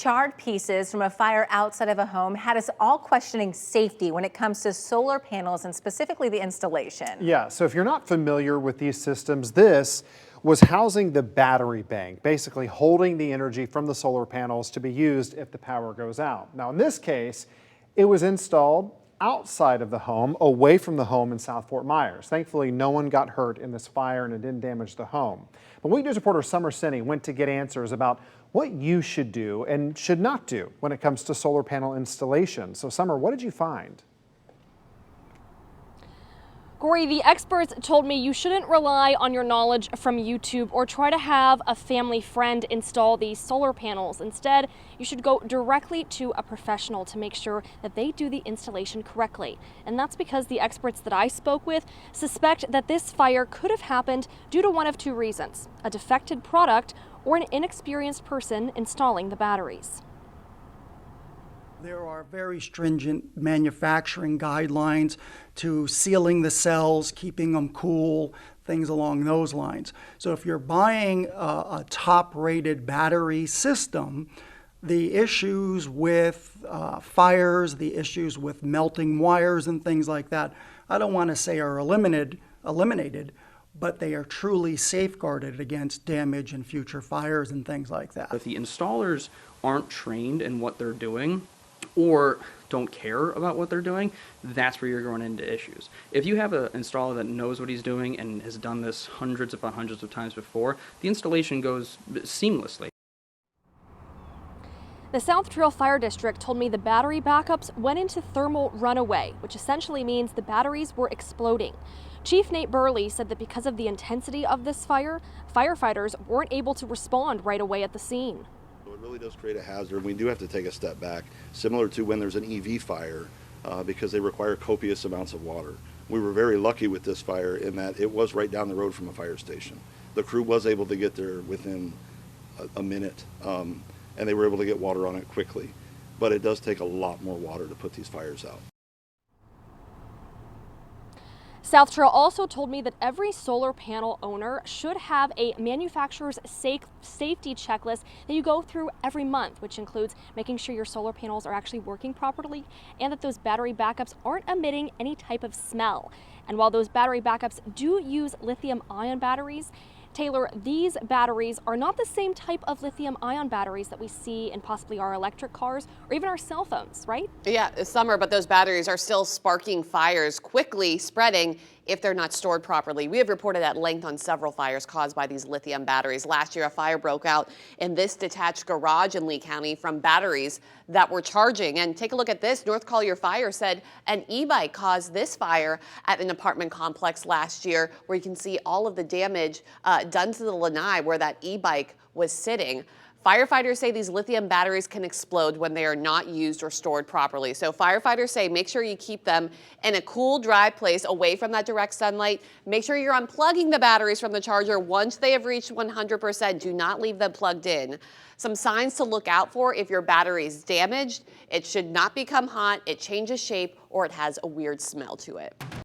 Charred pieces from a fire outside of a home had us all questioning safety when it comes to solar panels and specifically the installation. Yeah, so if you're not familiar with these systems, this was housing the battery bank, basically holding the energy from the solar panels to be used if the power goes out. Now, in this case, it was installed outside of the home, away from the home in South Fort Myers. Thankfully, no one got hurt in this fire and it didn't damage the home. But Week News reporter Summer Sinney went to get answers about what you should do and should not do when it comes to solar panel installation. So Summer, what did you find? Corey, the experts told me you shouldn't rely on your knowledge from YouTube or try to have a family friend install these solar panels. Instead, you should go directly to a professional to make sure that they do the installation correctly. And that's because the experts that I spoke with suspect that this fire could have happened due to one of two reasons: a defected product or an inexperienced person installing the batteries. There are very stringent manufacturing guidelines to sealing the cells, keeping them cool, things along those lines. So if you're buying a top-rated battery system, the issues with fires, the issues with melting wires and things like that, I don't want to say are eliminated, but they are truly safeguarded against damage and future fires and things like that. If the installers aren't trained in what they're doing, or don't care about what they're doing, that's where you're going into issues. If you have an installer that knows what he's doing and has done this hundreds upon hundreds of times before, the installation goes seamlessly. The South Trail Fire District told me the battery backups went into thermal runaway, which essentially means the batteries were exploding. Chief Nate Burley said that because of the intensity of this fire, firefighters weren't able to respond right away at the scene. It really does create a hazard, and we do have to take a step back, similar to when there's an EV fire, because they require copious amounts of water. We were very lucky with this fire in that it was right down the road from a fire station. The crew was able to get there within a minute, and they were able to get water on it quickly. But it does take a lot more water to put these fires out. South Trail also told me that every solar panel owner should have a manufacturer's safety checklist that you go through every month, which includes making sure your solar panels are actually working properly and that those battery backups aren't emitting any type of smell. And while those battery backups do use lithium-ion batteries, Taylor, these batteries are not the same type of lithium-ion batteries that we see in possibly our electric cars or even our cell phones, right? Yeah, it's summer, but those batteries are still sparking fires, quickly spreading if they're not stored properly. We have reported at length on several fires caused by these lithium batteries. Last year, a fire broke out in this detached garage in Lee County from batteries that were charging. And take a look at this. North Collier Fire said an e-bike caused this fire at an apartment complex last year, where you can see all of the damage done to the lanai where that e-bike was sitting. Firefighters say these lithium batteries can explode when they are not used or stored properly. So firefighters say make sure you keep them in a cool, dry place away from that direct sunlight. Make sure you're unplugging the batteries from the charger once they have reached 100%. Do not leave them plugged in. Some signs to look out for: if your battery is damaged, it should not become hot, it changes shape, or it has a weird smell to it.